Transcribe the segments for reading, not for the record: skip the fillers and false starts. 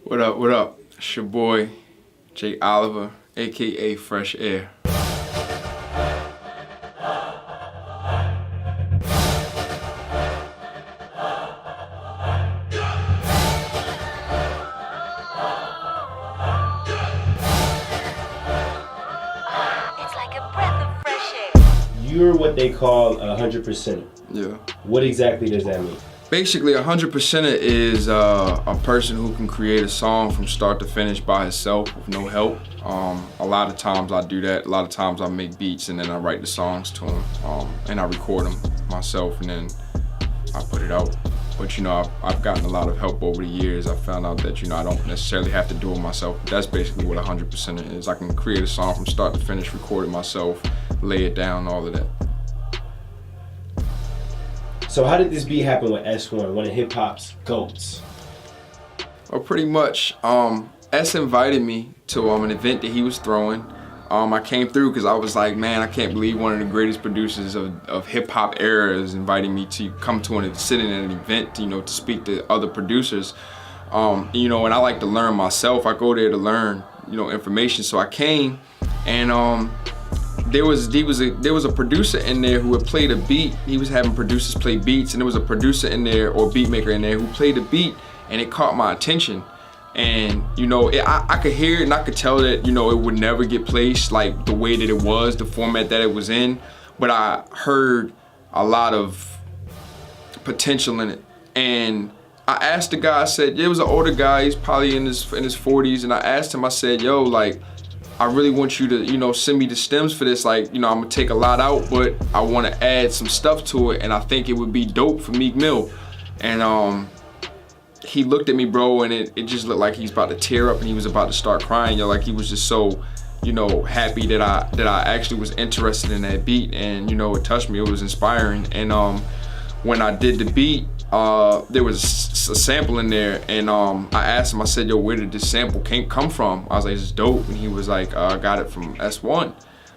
What up, what up? It's your boy, J.Oliver, aka Fresh Ayr. You're what they call a 100%er. Yeah. What exactly does that mean? Basically, a 100%er is a person who can create a song from start to finish by himself with no help. A lot of times I do that. A lot of times I make beats and then I write the songs to them, and I record them myself and then I put it out. But you know, I've gotten a lot of help over the years. I found out that, you know, I don't necessarily have to do it myself. But that's basically what a 100%er is. I can create a song from start to finish, record it myself, lay it down, all of that. So how did this beat happen with S1, one of hip-hop's GOATs? Well, pretty much, S invited me to an event that he was throwing. I came through because I was like, man, I can't believe one of the greatest producers of hip-hop era is inviting me to come to sit in an event, you know, to speak to other producers. You know, and I like to learn myself. I go there to learn, you know, information. So I came, and there was a producer in there who had played a beat. He was having producers play beats, and there was a producer in there or beat maker in there who played a beat, and it caught my attention. And you know, I could hear it and I could tell that, you know, it would never get placed like the way that it was, the format that it was in. But I heard a lot of potential in it. And I asked the guy, I said, it was an older guy, he's probably in his 40s, and I asked him, I said, yo, like, I really want you to, you know, send me the stems for this. Like, you know, I'm gonna take a lot out, but I wanna add some stuff to it, and I think it would be dope for Meek Mill. And he looked at me, bro, and it just looked like he's about to tear up and he was about to start crying. Yo, like he was just so, you know, happy that I actually was interested in that beat, and you know, it touched me. It was inspiring. And when I did the beat, there was a sample in there, and I asked him, I said, yo, where did this sample come from? I was like, it's dope. And he was like, I got it from S1.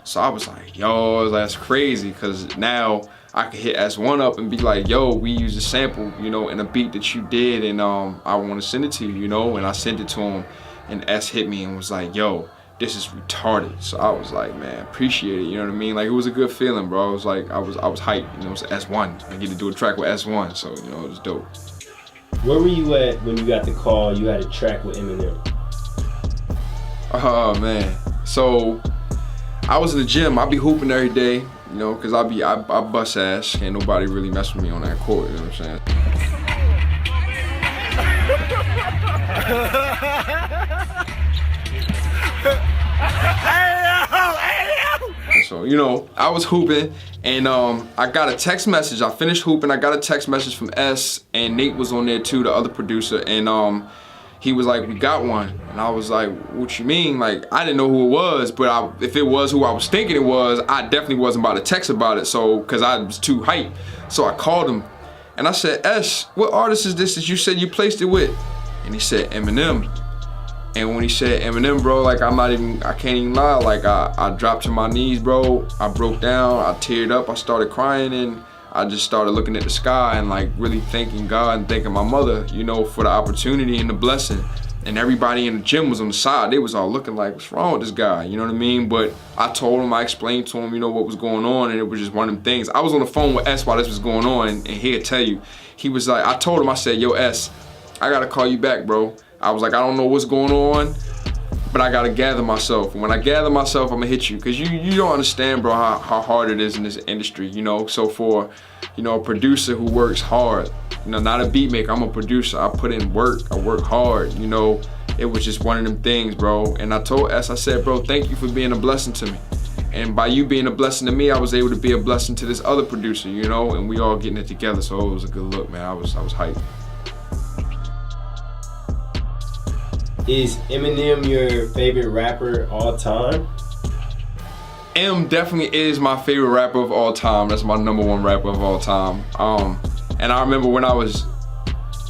So I was like, yo, that's crazy, because now I could hit S1 up and be like, yo, we used a sample, you know, in a beat that you did, and I want to send it to you, you know. And I sent it to him, and S hit me and was like, yo, this is retarded. So I was like, man, appreciate it, you know what I mean? Like, it was a good feeling, bro. I was like, I was hyped, you know. It's S1. I get to do a track with S1, so you know, it was dope. Where were you at when you got the call you had a track with Eminem? Oh man, so I was in the gym. I be hooping every day, you know, cause I bust ass. Can't nobody really mess with me on that court, you know what I'm saying? So, you know, I was hooping, and I got a text message. I finished hooping, I got a text message from S, and Nate was on there too, the other producer, and he was like, we got one. And I was like, what you mean? Like, I didn't know who it was, but if it was who I was thinking it was, I definitely wasn't about to text about it, so, cause I was too hyped. So I called him, and I said, S, what artist is this that you said you placed it with? And he said, Eminem. And when he said Eminem, bro, like, I can't even lie, like, I dropped to my knees, bro. I broke down, I teared up, I started crying, and I just started looking at the sky and like really thanking God and thanking my mother, you know, for the opportunity and the blessing. And everybody in the gym was on the side. They was all looking like, what's wrong with this guy? You know what I mean? But I told him, I explained to him, you know, what was going on, and it was just one of them things. I was on the phone with S while this was going on, and he'll tell you, he was like, I told him, I said, yo, S, I gotta call you back, bro. I was like, I don't know what's going on, but I gotta gather myself. And when I gather myself, I'm gonna hit you. Cause you don't understand, bro, how hard it is in this industry, you know? So for, you know, a producer who works hard, you know, not a beat maker, I'm a producer. I put in work, I work hard, you know? It was just one of them things, bro. And I told S, I said, bro, thank you for being a blessing to me. And by you being a blessing to me, I was able to be a blessing to this other producer, you know? And we all getting it together, so it was a good look, man. I was hyped. Is Eminem your favorite rapper all time? M definitely is my favorite rapper of all time. That's my #1 rapper of all time. And I remember when I was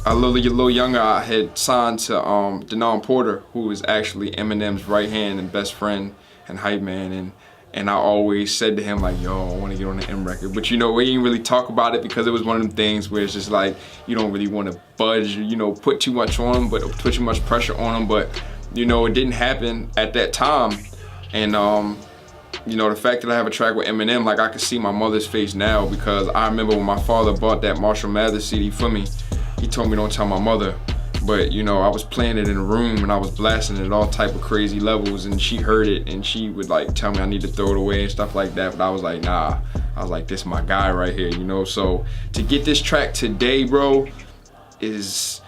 a little younger, I had signed to Denon Porter, who is actually Eminem's right hand and best friend and hype man. And And I always said to him like, yo, I want to get on the M record. But you know, we didn't really talk about it because it was one of them things where it's just like, you don't really want to budge, you know, put too much on him, but put too much pressure on him. But, you know, it didn't happen at that time. And, you know, the fact that I have a track with Eminem, like I can see my mother's face now, because I remember when my father bought that Marshall Mathers CD for me, he told me don't tell my mother. But, you know, I was playing it in a room and I was blasting it at all type of crazy levels, and she heard it and she would like tell me I need to throw it away and stuff like that. But I was like, nah. I was like, this is my guy right here, you know? So to get this track today, bro, is,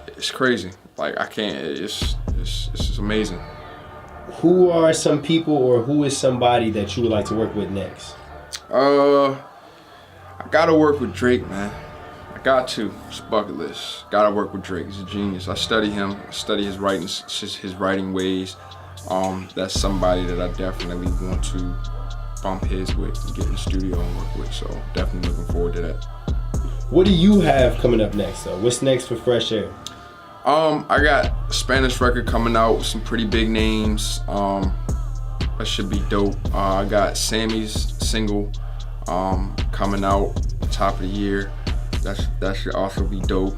it's crazy. Like I can't, it's just amazing. Who are some people, or who is somebody that you would like to work with next? I gotta work with Drake, man. Got to. It's bucket list. Gotta work with Drake. He's a genius. I study him. I study his writing, his writing ways. That's somebody that I definitely want to bump heads with and get in the studio and work with. So definitely looking forward to that. What do you have coming up next, though? What's next for Fresh Ayr? I got a Spanish record coming out with some pretty big names. That should be dope. I got Sammy's single coming out top of the year. That should also be dope.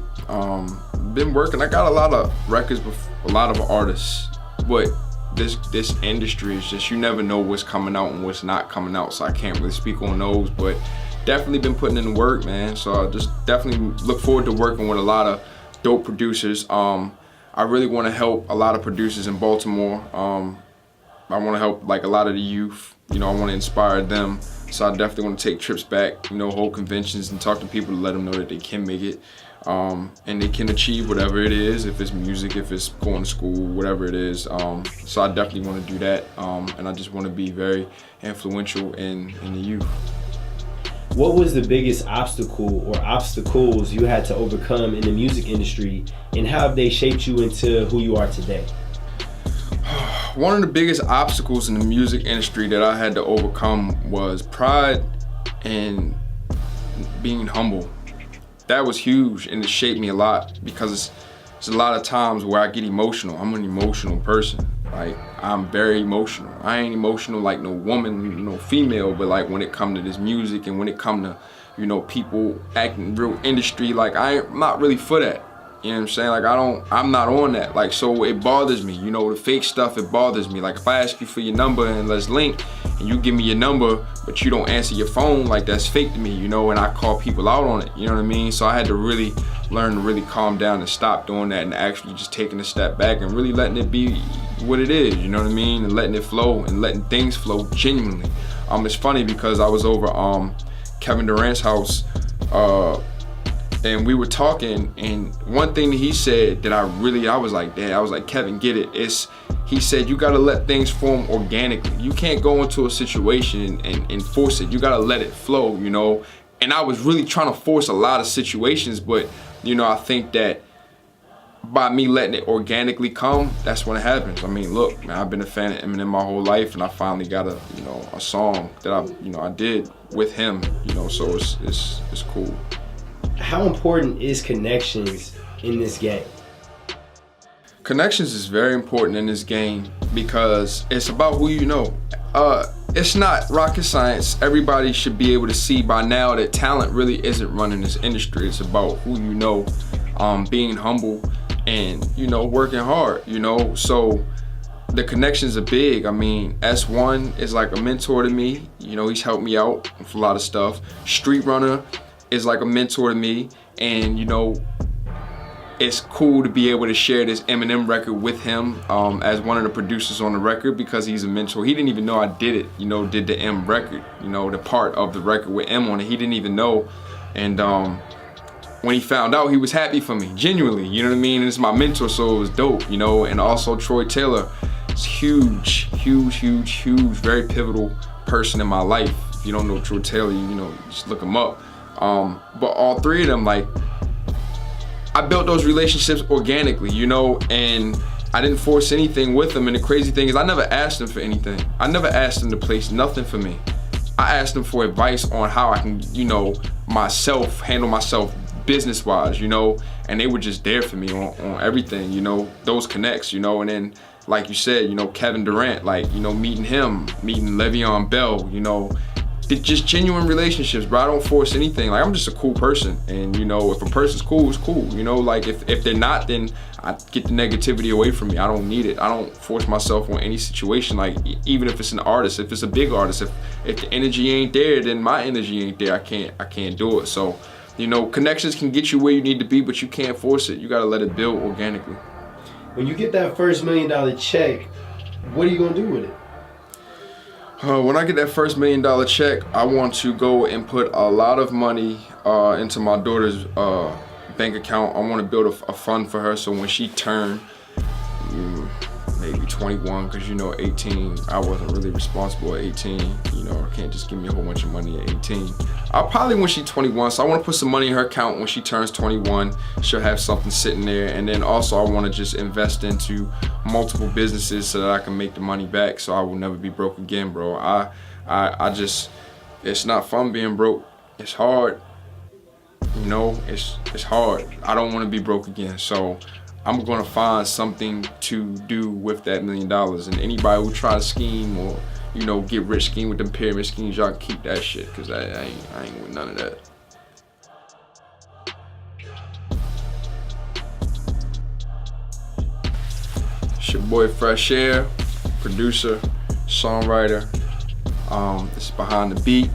Been working. I got a lot of records with a lot of artists, but this industry is just, you never know what's coming out and what's not coming out, so I can't really speak on those. But definitely been putting in the work, man. So I just definitely look forward to working with a lot of dope producers. I really want to help a lot of producers in Baltimore. I want to help like a lot of the youth. You know, I want to inspire them. So I definitely want to take trips back, you know, hold conventions and talk to people to let them know that they can make it, and they can achieve whatever it is, if it's music, if it's going to school, whatever it is. So I definitely want to do that, and I just want to be very influential in the youth. What was the biggest obstacle or obstacles you had to overcome in the music industry, and how have they shaped you into who you are today? One of the biggest obstacles in the music industry that I had to overcome was pride and being humble. That was huge, and it shaped me a lot, because it's a lot of times where I get emotional. I'm an emotional person. Like, I'm very emotional. I ain't emotional like no woman, no female, but like when it come to this music and when it come to, you know, people acting real industry, like I'm not really for that. You know what I'm saying? Like I'm not on that. Like, so it bothers me. You know, the fake stuff, it bothers me. Like if I ask you for your number and let's link, and you give me your number, but you don't answer your phone, like that's fake to me, you know, and I call people out on it, you know what I mean? So I had to really learn to really calm down and stop doing that, and actually just taking a step back and really letting it be what it is, you know what I mean? And letting it flow and letting things flow genuinely. It's funny because I was over Kevin Durant's house, and we were talking, and one thing that he said that I was like, damn, I was like, Kevin, get it. He said, you gotta let things form organically. You can't go into a situation and force it. You gotta let it flow, you know? And I was really trying to force a lot of situations, but, you know, I think that by me letting it organically come, that's when it happens. I mean, look, man, I've been a fan of Eminem my whole life, and I finally got a song that I did with him, you know, so it's cool. How important is connections in this game? Connections is very important in this game because it's about who you know. It's not rocket science. Everybody should be able to see by now that talent really isn't running this industry. It's about who you know, being humble, and, you know, working hard, you know. So the connections are big. I mean, S1 is like a mentor to me. You know, he's helped me out with a lot of stuff. Street Runner is like a mentor to me, and, you know, it's cool to be able to share this Eminem record with him as one of the producers on the record, because he's a mentor. He didn't even know I did it, you know, did the M record, you know, the part of the record with M on it. He didn't even know. And when he found out, he was happy for me, genuinely, you know what I mean? And it's my mentor, so it was dope, you know. And also Troy Taylor is huge, very pivotal person in my life. If you don't know Troy Taylor, you know, just look him up. But all three of them, like, I built those relationships organically, you know, and I didn't force anything with them. And the crazy thing is, I never asked them for anything. I never asked them to place nothing for me. I asked them for advice on how I can, you know, handle myself business-wise, you know, and they were just there for me on everything, you know, those connects, you know. And then like you said, you know, Kevin Durant, like, you know, meeting Le'Veon Bell, you know, just genuine relationships, bro. I don't force anything. Like, I'm just a cool person, and you know, if a person's cool, it's cool. You know, like if they're not, then I get the negativity away from me. I don't need it. I don't force myself on any situation. Like, even if it's an artist, if it's a big artist, if the energy ain't there, then my energy ain't there. I can't do it. So, you know, connections can get you where you need to be, but you can't force it. You gotta let it build organically. When you get that first $1 million check, what are you gonna do with it? When I get that first $1 million check, I want to go and put a lot of money into my daughter's bank account. I want to build a fund for her, so when she turned maybe 21, because you know 18, I wasn't really responsible at 18. You know, I can't just give me a whole bunch of money at 18. I'll probably when she's 21, so I want to put some money in her account. When she turns 21, she'll have something sitting there, and then also I want to just invest into multiple businesses so that I can make the money back, so I will never be broke again, bro. I just, it's not fun being broke. It's hard. You know, it's hard. I don't want to be broke again, so I'm gonna find something to do with that $1 million. And anybody who try to scheme or, you know, get rich scheme with them pyramid schemes, y'all can keep that shit, cause I ain't with none of that. It's your boy Fresh Ayr, producer, songwriter. This is Behind the Beat.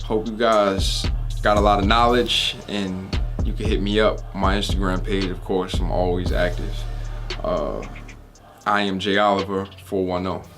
Hope you guys got a lot of knowledge, and you can hit me up on my Instagram page, of course. I'm always active. I am J.Oliver 410.